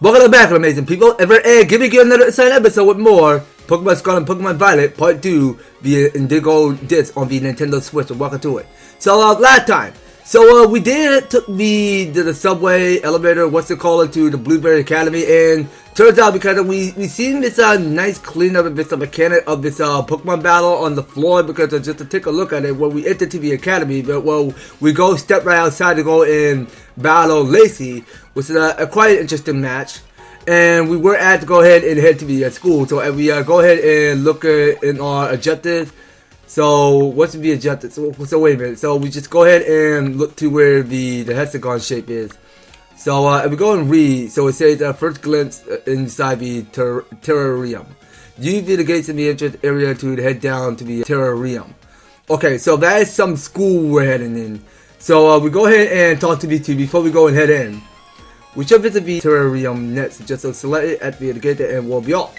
Welcome back, amazing people. EverTastic giving you another exciting episode with more Pokémon Scarlet and Pokémon Violet Part 2 via Indigo Disk on the Nintendo Switch. So welcome to it. So last time, we took the subway, elevator, what's it called, to the Blueberry Academy, and turns out because we seen this nice cleanup of this mechanic of this Pokemon battle on the floor, because just to take a look at it, when we enter to the academy, but we go step right outside to go and battle Lacey, which is a quite interesting match. And we were at to go ahead and head to the school. So we go ahead and look in our objectives. So what's the objective? So wait a minute. So we just go ahead and look to where the hexagon shape is. So if we go and read, so it says first glimpse inside the terrarium. Use the gates in the entrance area to head down to the terrarium. Okay, so that is some school we're heading in. So we go ahead and talk to these two before we go and head in. We should visit the terrarium next, just so select it at the gate and we'll be off.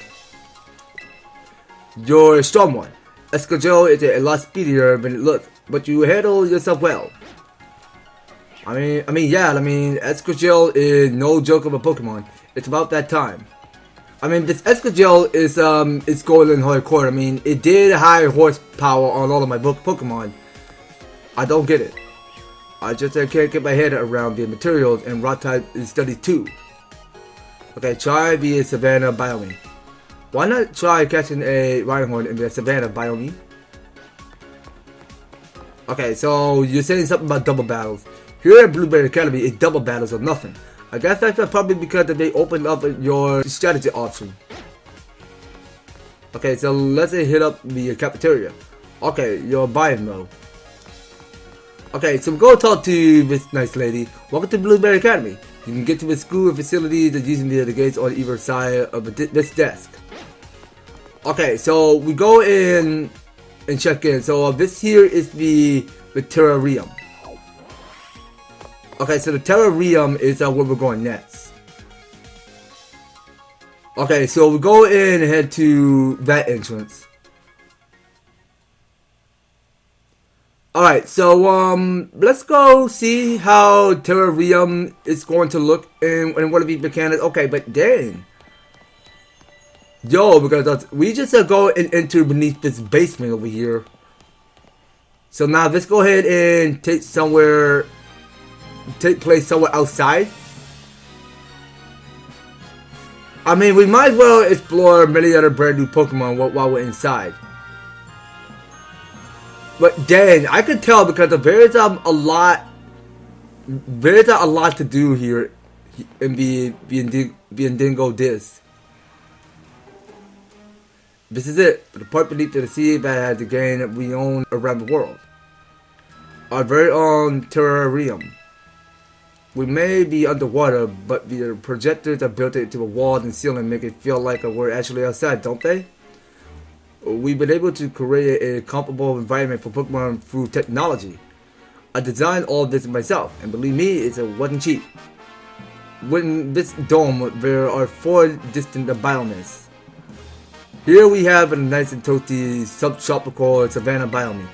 You're a strong one. Escogel is a lot speedier than it looks, but you handle yourself well. I mean, Escogel is no joke of a Pokemon. It's about that time. I mean, this Escogel is going in hardcore. I mean, it did high horsepower on all of my Pokemon. I don't get it. I just can't get my head around the materials and rock type study too. Okay, try the Savannah biome. Why not try catching a Rhyhorn in the Savannah biome? Okay, so you're saying something about double battles. Here at Blueberry Academy, it's double battles or nothing. I guess that's probably because they opened up your strategy option. Okay, so let's hit up the cafeteria. Okay, your biome though. Okay, so go talk to this nice lady. Welcome to Blueberry Academy. You can get to the school facilities using the gates on either side of this desk. Okay, so we go in and check in. So this here is the terrarium. Okay, so the terrarium is where we're going next. Okay, so we go in and head to that entrance. Alright, so let's go see how Terarium is going to look and what are the mechanics. Okay, but dang. Yo, because we just go and enter beneath this basement over here. So now let's go ahead and take place somewhere outside. I mean, we might as well explore many other brand new Pokemon while we're inside. But dang, I could tell because there's a lot to do here in the Indigo Disk. This is it, the part beneath the sea that has the game that we own around the world. Our very own terrarium. We may be underwater, but the projectors are built into the walls and ceiling, make it feel like we're actually outside, don't they? We've been able to create a comparable environment for Pokemon through technology. I designed all of this myself, and believe me, it wasn't cheap. Within this dome, there are 4 distant biomes. Here we have a nice and toasty subtropical Savannah biome.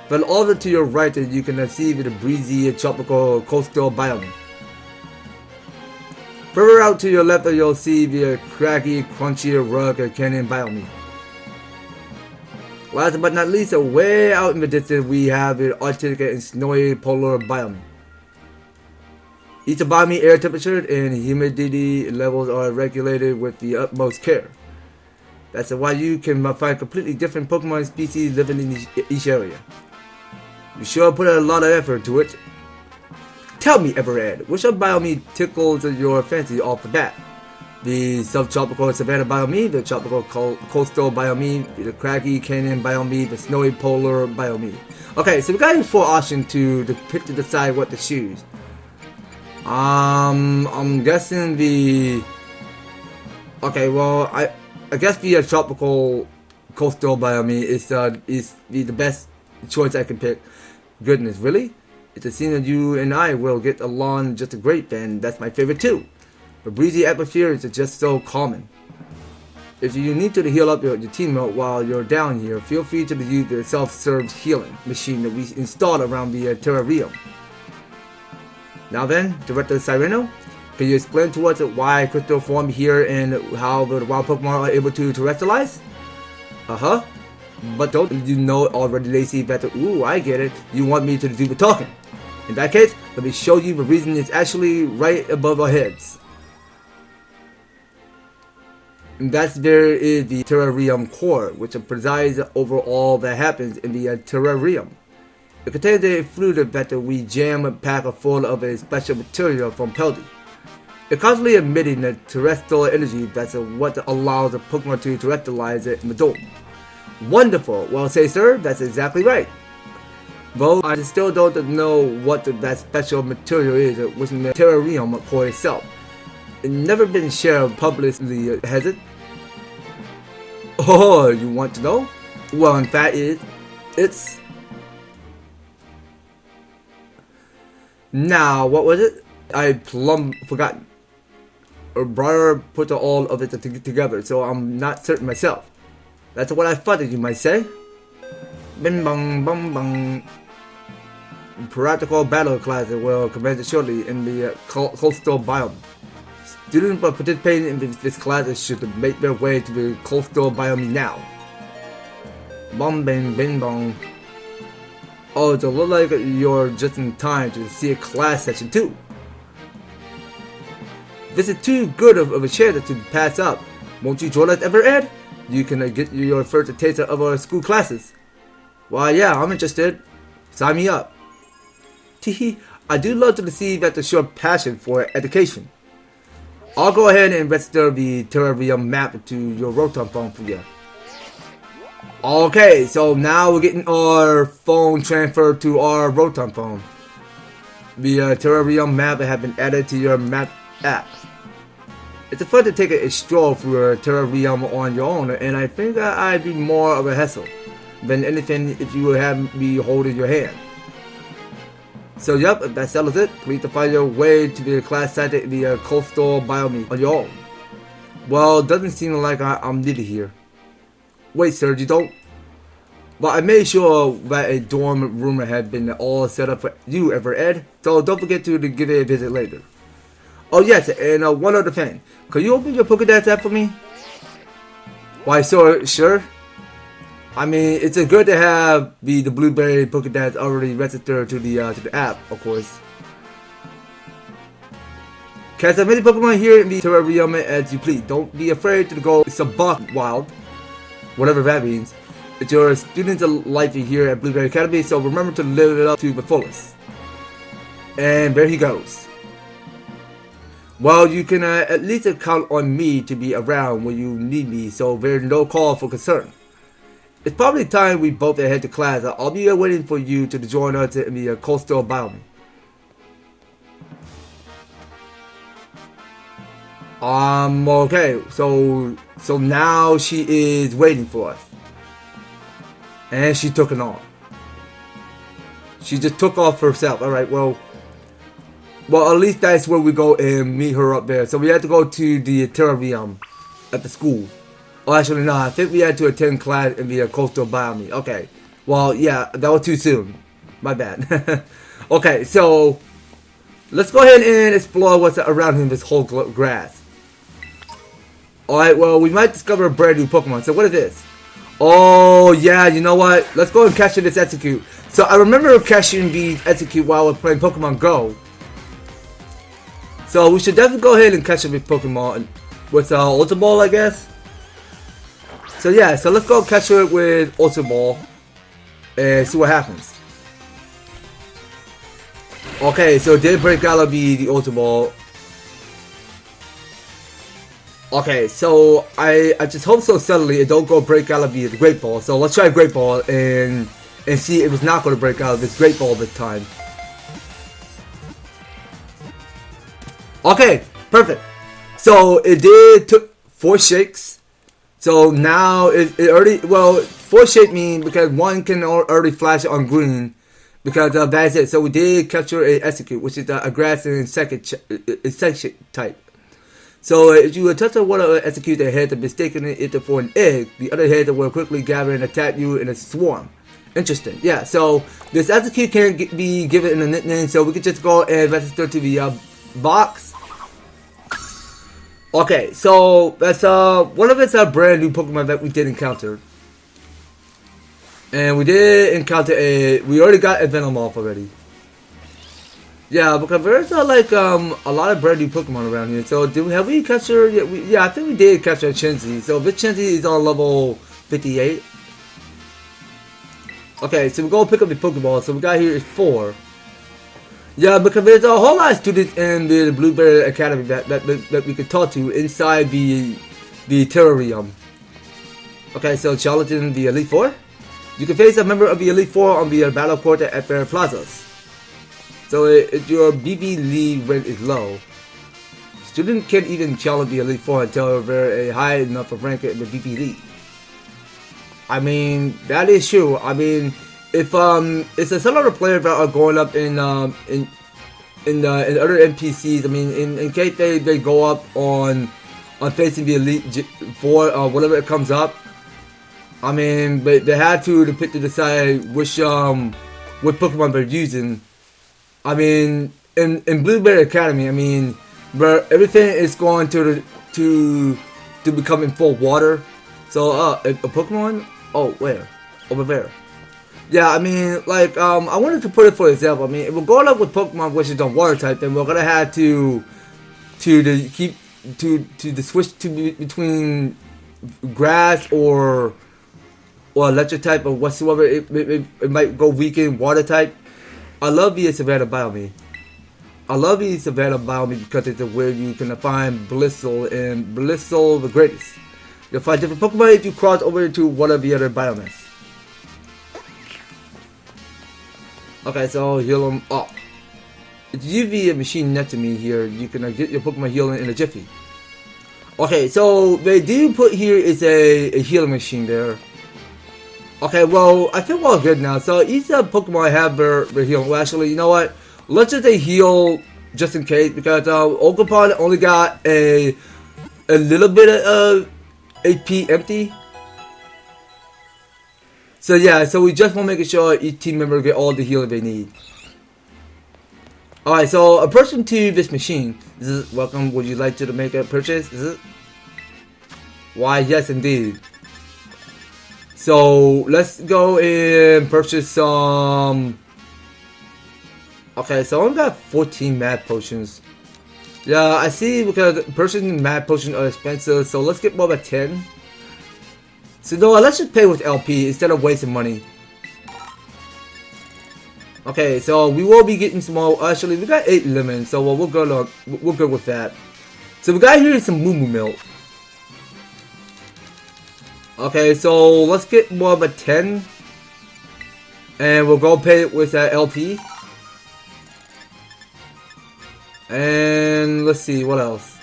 But all the to your right, you can see the breezy tropical coastal biome. Further out to your left, you'll see the craggy, crunchy, rugged canyon biome. Last but not least, way out in the distance, we have the Arctic and snowy polar biome. Each biome air temperature and humidity levels are regulated with the utmost care. That's why you can find completely different Pokemon species living in each area. You sure put a lot of effort to it. Tell me, EverTastic, which biome tickles your fancy off the bat? The subtropical Savannah biome, the tropical coastal biome, the craggy canyon biome, the snowy polar biome. Okay, so we got 4 options to pick to decide what to choose. I'm guessing the. Okay, well, I guess the tropical coastal biome is the best choice I can pick. Goodness, really? It's a scene that you and I will get along just great, and that's my favorite too. The breezy atmosphere is just so calming. If you need to heal up your teammate while you're down here, feel free to use the self-serve healing machine that we installed around the terrarium. Now then, Director Cyrano, Can you explain to us why crystal form here and how the wild Pokemon are able to terrestrialize? Uh-huh. But don't you know already, Lacey, that ooh, I get it. You want me to do the talking. In that case, let me show you the reason it's actually right above our heads. And that's there is the terrarium core, which presides over all that happens in the terrarium. It contains a fluid that we jam a pack full of a special material from Peldy. It's constantly emitting the terrestrial energy that's what allows the Pokemon to terrestrialize it in the dome. Wonderful. Well, say sir, that's exactly right. Though I still don't know what that special material is within the terrarium core itself. It's never been shared publicly, has it? Oh, you want to know? Well, in fact, it's... Now, what was it? I forgot. Or brother put all of it together, so I'm not certain myself. That's what I thought you might say. Bing bong bong bong. Practical battle classes will commence shortly in the coastal biome. Students participating in this class should make their way to the coastal biome now. Bong bing bing bong. Oh, it looks like you're just in time to see a class session too. This is too good of a chance to pass up. Won't you join us, EverTastic? You can get your first taste of our school classes. Why, yeah, I'm interested. Sign me up. Teehee, I do love to see that the show passion for education. I'll go ahead and register the terrarium map to your Rotom phone for you. Okay, so now we're getting our phone transferred to our Rotom phone. The terrarium map has been added to your map app. It's fun to take a stroll through a terrarium on your own, and I think I'd be more of a hassle than anything if you would have me holding your hand. So yep, that settles it. Please to find your way to the class site in the coastal biome on your own. Well, it doesn't seem like I'm needed here. Wait, sir, you don't? Well, I made sure that a dorm room had been all set up for you, EverTastic, so don't forget to give it a visit later. Oh yes, and one other thing. Could you open your Pokédex app for me? Why, sure. I mean, it's good to have the Blueberry Pokédex already registered to the app, of course. Catch as many Pokemon here in the terrarium as you please. Don't be afraid to go sub-buck wild, whatever that means. It's your students' life here at Blueberry Academy, so remember to live it up to the fullest. And there he goes. Well, you can at least count on me to be around when you need me, so there's no call for concern. It's probably time we both head to class. I'll be waiting for you to join us in the coastal biome. Okay, so now she is waiting for us. And she took it on. She just took off herself. Alright, well, at least that's where we go and meet her up there. So we had to go to the terrarium at the school. Oh, actually, no, I think we had to attend class in the coastal biome. Okay. Well, yeah, that was too soon. My bad. Okay, so let's go ahead and explore what's around in this whole grass. Alright, well, we might discover a brand new Pokemon. So what is this? Oh, yeah, you know what? Let's go and capture this Execute. So I remember catching the Execute while we're playing Pokemon Go. So we should definitely go ahead and catch this Pokemon with Ultra Ball, I guess. So yeah, so let's go catch it with Ultra Ball and see what happens. Okay, so it did break out of the Ultra Ball. Okay, so I just hope so suddenly it don't go break out of the Great Ball. So let's try Great Ball and see if it's not going to break out of this Great Ball this time. Okay, perfect. So it did took 4 shakes. So now it already, well, 4 shake means because one can already flash on green because that's it. So we did capture a Execute, which is a grass and insect type. So if you touch on one of the Execute that had mistaken it for an egg, the other head will quickly gather and attack you in a swarm. Interesting. Yeah, so this Execute can't be given a nickname, so we can just go and register to the box Okay, so that's one of it's a brand new Pokemon that we did encounter. And we did encounter we already got a Venomoth already. Yeah, because there's like a lot of brand new Pokemon around here. So have we captured? Yeah, I think we did capture a Chansey. So this Chansey is on level 58. Okay, so we're gonna pick up the Pokeball. So we got here is 4. Yeah, because there's a whole lot of students in the Blueberry Academy that we could talk to inside the Terrarium. Okay, so challenging the Elite Four. You can face a member of the Elite Four on the battle court at their plazas. So your BB lead rank is low. Students can't even challenge the Elite Four until they're a high enough of rank in the BB league. I mean, that is true. I mean, if it's a some other players that are going up in other NPCs. I mean, in case they go up on facing the Elite Four or whatever it comes up. I mean, they had to pick to decide which Pokemon they're using. I mean, in Blueberry Academy, I mean, where everything is going to become in full water. So a Pokemon, oh where? Over there. Yeah, I mean, like I wanted to put it for example. I mean, if we're going up with Pokemon which is on water type, then we're gonna have to switch between grass or electric type or whatsoever. It might go weaken water type. I love the Savannah Biome. I love the Savannah Biome because it's where you can find Blissel and Blissel the greatest. You'll find different Pokemon if you cross over to one of the other biomes. Okay, so heal them up. It's usually a machine next to me here. You can get your Pokemon healing in a jiffy. Okay, so they do put here is a healing machine there. Okay, well, I feel all good now. So each Pokemon have their healing. Well, actually, you know what? Let's just heal just in case because Oakapon only got a little bit of AP empty. So yeah, so we just want to make sure each team member get all the healing they need. Alright, so a person to this machine. This is welcome. Would you like to make a purchase? Is it? Why, yes indeed. So let's go and purchase some. Okay, so I only got 14 mad potions. Yeah, I see because purchasing mad potions are expensive. So let's get more than 10. So no, let's just pay with LP instead of wasting money. Okay, so we will be getting some more. Actually, we got 8 lemons, so we're good. We're good with that. So we got here some Moo Moo milk. Okay, so let's get more of a 10. And we'll go pay it with LP. And let's see, what else?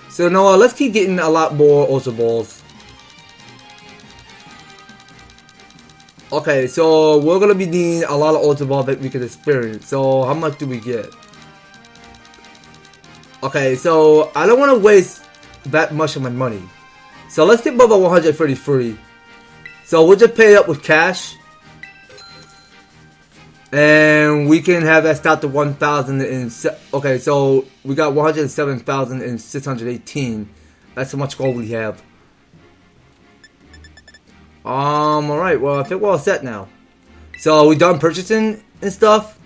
So no, let's keep getting a lot more Ultra Balls. Okay, so we're gonna be needing a lot of Ultra Balls that we can experience. So how much do we get? Okay, so I don't want to waste that much of my money. So let's get about 133. So we'll just pay up with cash. And we can have that start to 1,000 and okay, so we got 107,618. That's how much gold we have. Alright, well I think we're all set now. So we done purchasing and stuff.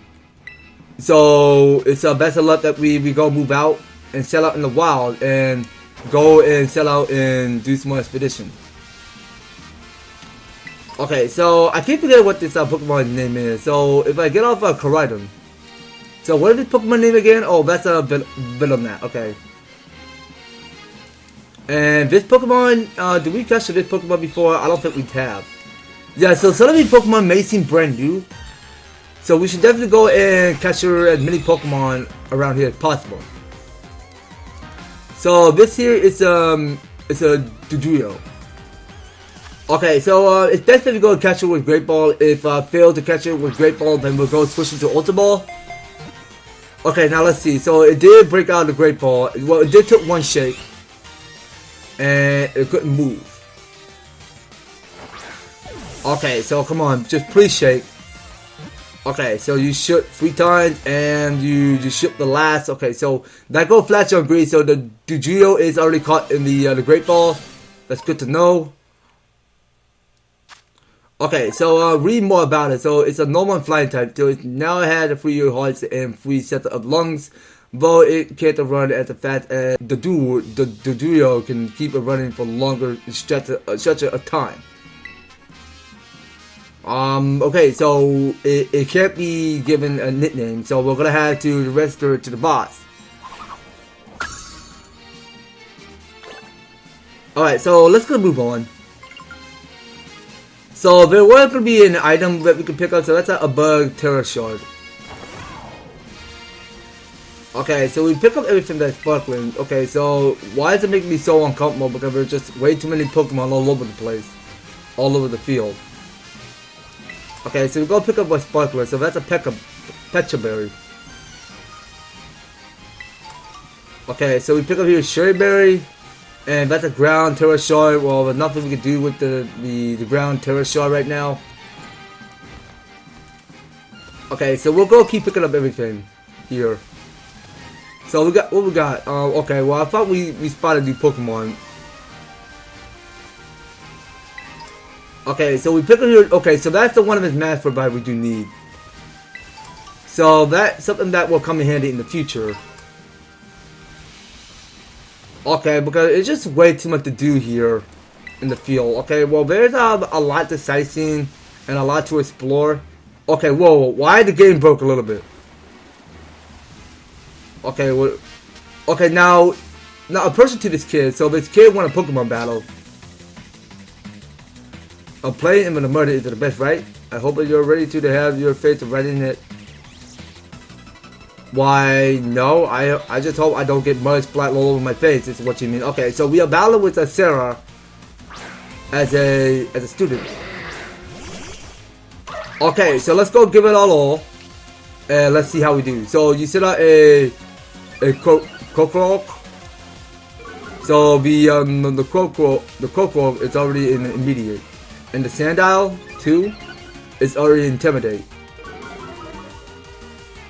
So it's best of luck that we go move out and sell out in the wild and go and sell out and do some more expedition. Okay, so I keep forgetting what this Pokemon name is. So if I get off Terarium. So what is this Pokemon name again? Oh, that's a Venomnat. Okay. And this Pokemon, did we catch this Pokemon before? I don't think we have. Yeah, so some of these Pokemon may seem brand new. So we should definitely go and capture as many Pokemon around here as possible. So this here is it's a Dodrio. Okay, so it's best if we go and catch it with Great Ball. If fail to catch it with Great Ball, then we'll go switch into Ultra Ball. Okay, now let's see. So it did break out the Great Ball. Well, it did took one shake. And it couldn't move. Okay, so come on, just please shake. Okay, so you shoot 3 times and you shoot the last. Okay, so that go flash on green. So the Dugeo is already caught in the Great Ball. That's good to know. Okay, so read more about it. So it's a normal flying type. So it now has a 3-year hearts and 3 sets of lungs. Though it can't run as fast as the Dugeo can keep it running for longer stretch of time. Okay, so it can't be given a nickname, so we're gonna have to register it to the boss. Alright, so let's go move on. So there was gonna be an item that we could pick up, so that's a bug terror shard. Okay, so we pick up everything that's sparkling. Okay, so why does it make me so uncomfortable? Because there's just way too many Pokemon all over the place. All over the field. Okay, so we go pick up a sparkler, so that's a Pecha Berry. Okay, so we pick up here Cherry Berry, and that's a ground terror shard. Well, there's nothing we can do with the ground terror shard right now. Okay, so we'll go keep picking up everything here. So we got what we got. Okay, well I thought we spotted new Pokemon. Okay, so we pick up here. Okay, so that's the one of his math provide we do need. So that's something that will come in handy in the future. Okay, because it's just way too much to do here in the field. Okay, well there's a lot to sightseeing and a lot to explore. Okay, whoa, why the game broke a little bit? Okay, well, okay now a person to this kid. So this kid won a Pokemon battle. Playing him in the murder is the best, right? I hope that you're ready to have your face of writing it. Why, no, I just hope I don't get mud splat all over my face, is what you mean. Okay, so we are battling with Sarah as a student. Okay, so let's go give it all, and let's see how we do. So you set out a Krokorok. So the Krokorok is already in immediate. And the Sandile, too, is already Intimidate.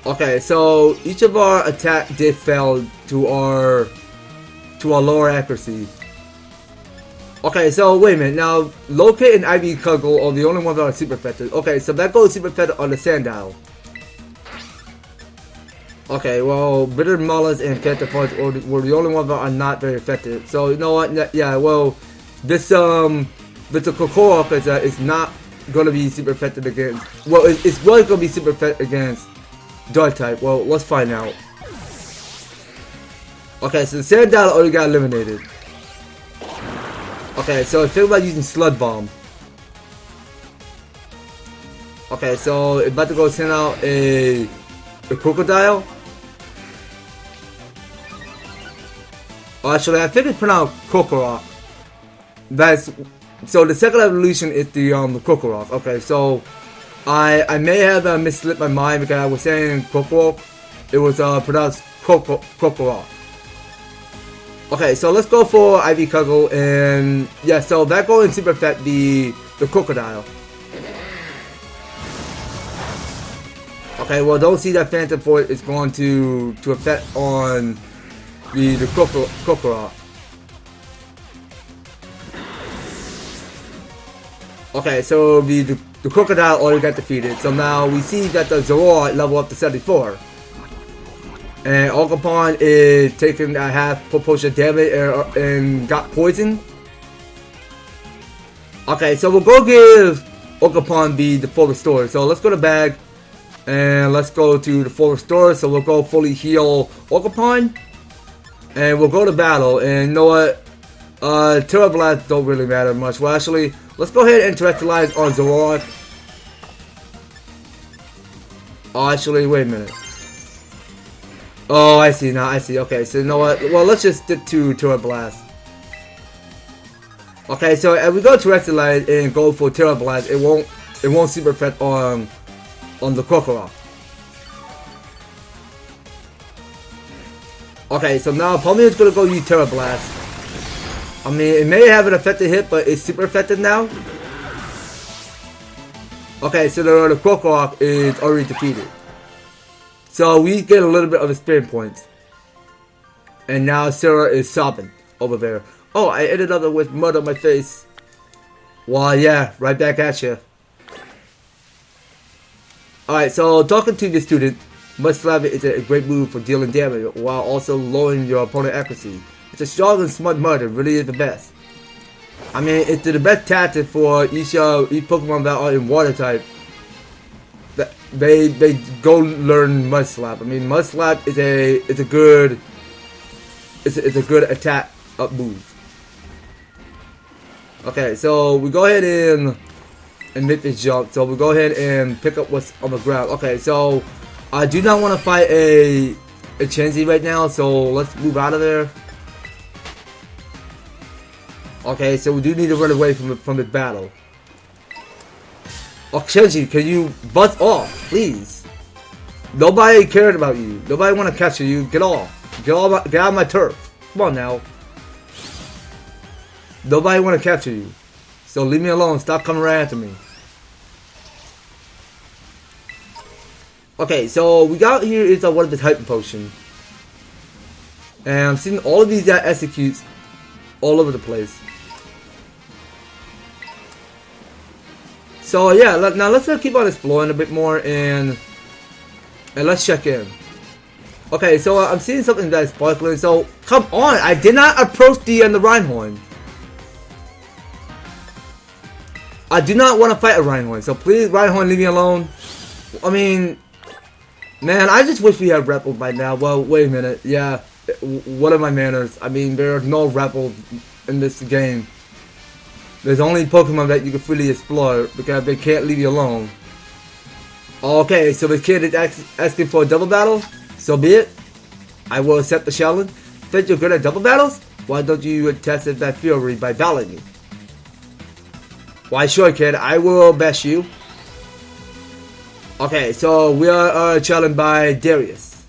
Okay, so each of our attack did fail to our lower accuracy. Okay, so wait a minute. Now, Locate and Ivy Cuddle are the only ones that are super effective. Okay, so that goes super effective on the Sandile. Okay, well, Bitter Mullets and Phantom Force were the only ones that are not very effective. So, you know what? Yeah, well, this Krokorok is not going to be super effective against... Well, it's really going to be super effective against Dark type. Well, let's find out. Okay, so the Sandile already got eliminated. Okay, so think about using Slud Bomb. Okay, so it's about to go send out a Crocodile. Actually, I think it's pronounced Krokorok. So the second evolution is the Krokorok. Okay, so I may have misled my mind because I was saying Krokorok. It was pronounced Krokorok. Okay, so let's go for Ivy Cuddle, and yeah, so that going super affect the Crocodile. Okay, well don't see that Phantom Force is going to affect on the Krokorok. Okay, so the Crocodile already got defeated. So now we see that the Zoroark level up to 74. And Ogerpon is taking a half proportion damage and got poisoned. Okay, so we'll go give Ogerpon the full restore. So let's go to bag. And let's go to the full restore. So we'll go fully heal Ogerpon. And we'll go to battle. And you know what? Terra Blast don't really matter much. Well, actually, let's go ahead and terrestrialize on Zoroark. Oh, actually, wait a minute. Oh, I see now. I see. Okay, so you know what? Well, let's just stick to Terra Blast. Okay, so if we go terrestrialize and go for Terra Blast, it won't super effect on the Krokorok. Okay, so now Palmier is gonna go use Terra Blast. I mean, it may have an effective hit, but it's super effective now. Okay, so the Krokorok is already defeated. So we get a little bit of experience points. And now Sarah is sobbing over there. Oh, I ended up with mud on my face. Well, yeah, right back at you. Alright, so talking to the student, Mud Slap is a great move for dealing damage while also lowering your opponent's accuracy. It's a strong and smart mud, it really is the best. I mean, it's the best tactic for each Pokemon that are in water type. They go learn Mud Slap. I mean, Mud Slap is a good attack up move. Okay, so we go ahead and make this jump. So we go ahead and pick up what's on the ground. Okay, so I do not want to fight a Chansey right now, so let's move out of there. Okay, so we do need to run away from the battle. Oh, Chansey, can you buzz off, please? Nobody cared about you. Nobody want to capture you. Get off. Get out of my turf. Come on now. Nobody want to capture you. So leave me alone. Stop coming right after me. Okay, so we got here is one of the Titan Potion. And I'm seeing all of these that executes all over the place. So yeah, now let's keep on exploring a bit more and let's check in. Okay, so I'm seeing something that is sparkling. So come on, I did not approach the Rhyhorn. I do not want to fight a Rhyhorn, so please, Rhyhorn, leave me alone. I mean, man, I just wish we had Repple by now. Well, wait a minute. Yeah, what are my manners? I mean, there are no Repple in this game. There's only Pokemon that you can freely explore because they can't leave you alone. Okay, so the kid is asking for a double battle. So be it. I will accept the challenge. Think you're good at double battles? Why don't you test that fury by battling me? Why sure, kid. I will bash you. Okay, so we are challenged by Darius.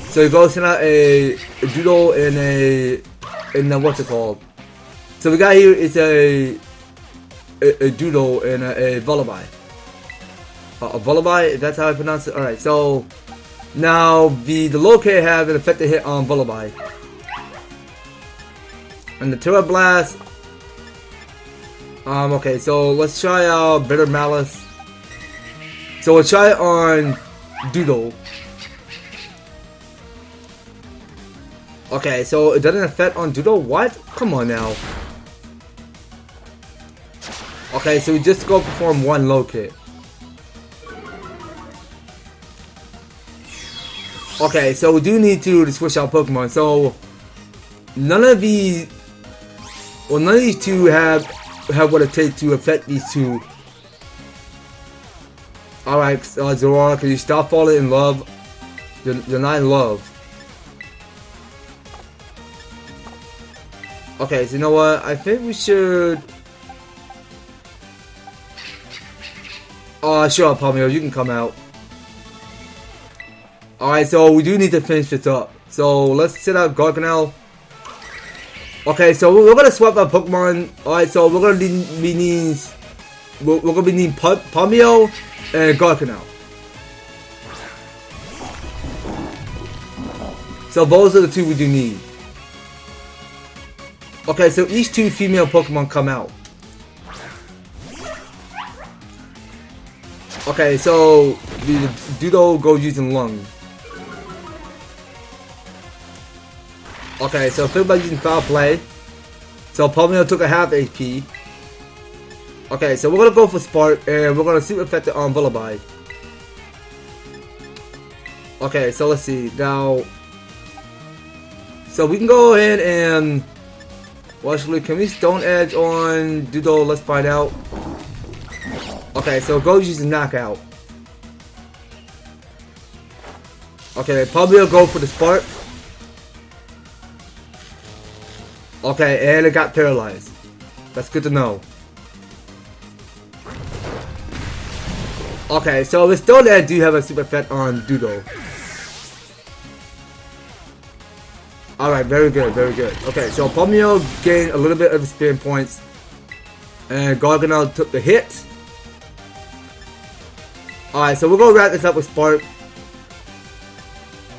So he goes send out a Doodle and a what's it called? So the guy here is a Doodle and a Vullaby. A Vullaby, that's how I pronounce it. Alright, so now the Locate have an effective hit on Vullaby. And the Terra Blast. Okay, so let's try out Bitter Malice. So we'll try it on Doodle. Okay, so it doesn't affect on Doodle? What? Come on now. Okay, so we just go perform one Locate. Okay, so we do need to switch out Pokemon. So none of these two have what it takes to affect these two. Alright, Zora, can you stop falling in love? You're not in love. Okay, so you know what? I think we should... Sure, Palmio, you can come out. Alright, so we do need to finish this up. So let's set out Garganel. Okay, so we're gonna swap our Pokemon. Alright, so we're gonna be needing Palmio and Garganel. So those are the two we do need. Okay, so each two female Pokemon come out. Okay, so the Doodle goes using Lung. Okay, so everybody's using Foul Play. So Palmio took a half HP. Okay, so we're gonna go for Spark and we're gonna Super Effect it on Vullaby. Okay, so let's see now. So we can go ahead and actually, can we Stone Edge on Doodle? Let's find out. Okay, so go using Knockout. Okay, Palmio go for the Spark. Okay, and it got paralyzed. That's good to know. Okay, so with Stone Edge do have a super effect on Doodle. Alright, very good, very good. Okay, so Palmio gained a little bit of experience points. And Garganel took the hit. Alright, so we're gonna wrap this up with Spark.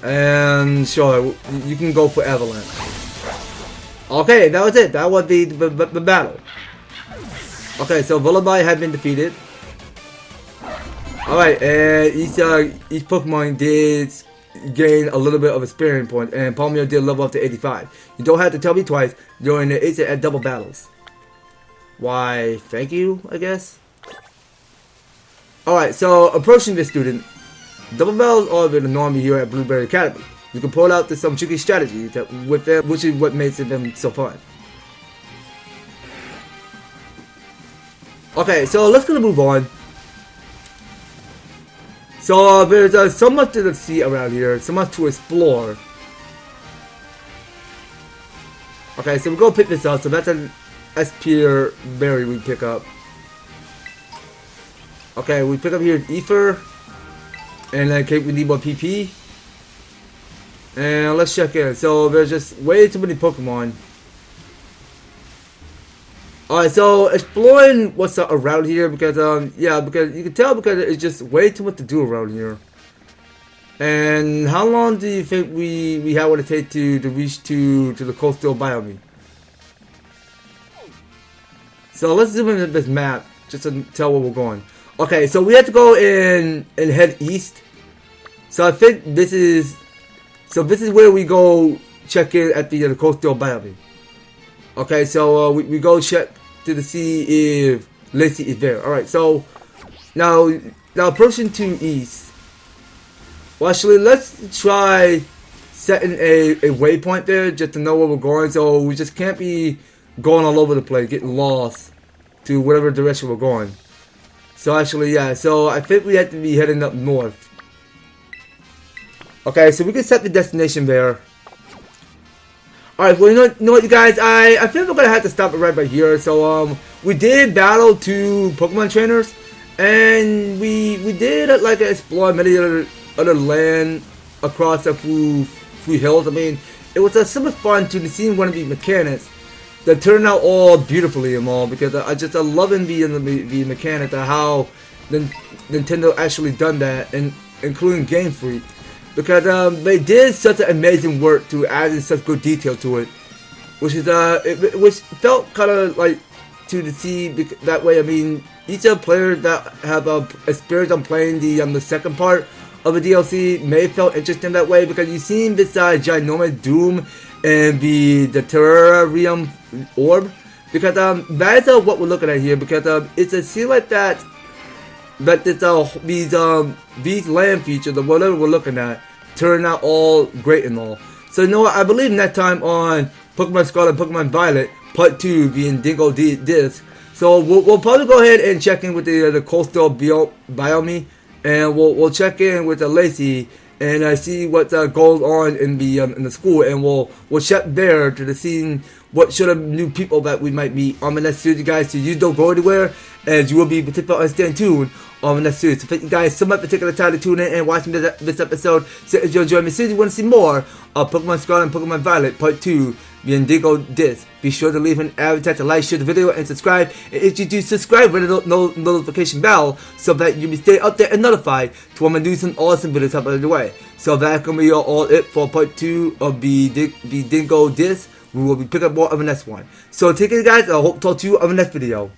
And sure, you can go for Avalanche. Okay, that was it. That was the battle. Okay, so Vullaby had been defeated. Alright, and each Pokemon did gain a little bit of experience point, and Palmio did level up to 85. You don't have to tell me twice during the 8 at double battles. Why, thank you, I guess. Alright, so approaching this student, double battles are the norm here at Blueberry Academy. You can pull out some tricky strategies with them, which is what makes them so fun. Okay, so let's gonna move on. So there's so much to see around here, so much to explore. Okay, so we're gonna pick this up. So that's an S-tier berry we pick up. Okay, we pick up here Ether, and then we need more PP. And let's check in. So there's just way too many Pokemon. Alright, so exploring what's around here because yeah, because you can tell because it's just way too much to do around here. And how long do you think we have what it take to reach to the coastal biome? So let's zoom into this map just to tell where we're going. Okay, so we have to go in and head east. So I think this is where we go check in at the coastal biome. Okay, so we go check to see if Lacey is there. Alright, so now approaching to east. Well, actually, let's try setting a waypoint there just to know where we're going, so we just can't be going all over the place, getting lost to whatever direction we're going. So actually, yeah, so I think we have to be heading up north. Okay, so we can set the destination there. Alright, well, you know what, you guys, I think I'm gonna have to stop it right by here. So, we did battle 2 Pokemon trainers, and we did, like, explore many other land across the few hills. I mean, it was super fun to see one of these mechanics that turned out all beautifully and all, because I love the mechanics of how Nintendo actually done that, and including Game Freak. Because they did such an amazing work to add in such good detail to it, which is which felt kind of like to see that way. I mean, each of the players that have experience on playing the second part of the DLC may have felt interesting that way, because you've seen this ginormous Doom and the Terarium orb, because that is what we're looking at here, because it's a scene like that. But these land features or whatever we're looking at turn out all great and all. So you know what? I believe next time on Pokemon Scarlet and Pokemon Violet Part 2, the Indigo Disk. So we'll probably go ahead and check in with the coastal biome, and we'll check in with Lacey and see what goes on in the school, and we'll check there to see what sort of new people that we might meet on the next series, guys. So you don't go anywhere, and you will be particularly staying tuned on the next series. So thank you guys so much for taking the time to tune in and watching this episode. So if you enjoyed my series, you want to see more of Pokemon Scarlet and Pokemon Violet Part 2, the Indigo Disk, be sure to leave an advertisement, like, share the video, and subscribe. And if you do subscribe, ring the notification bell so that you will stay updated and notified to when I do some awesome videos up the way. So that's gonna be all it for Part 2 of the Indigo Disk. We will be picking up more of the next one. So take it, guys. I hope to talk to you on the next video.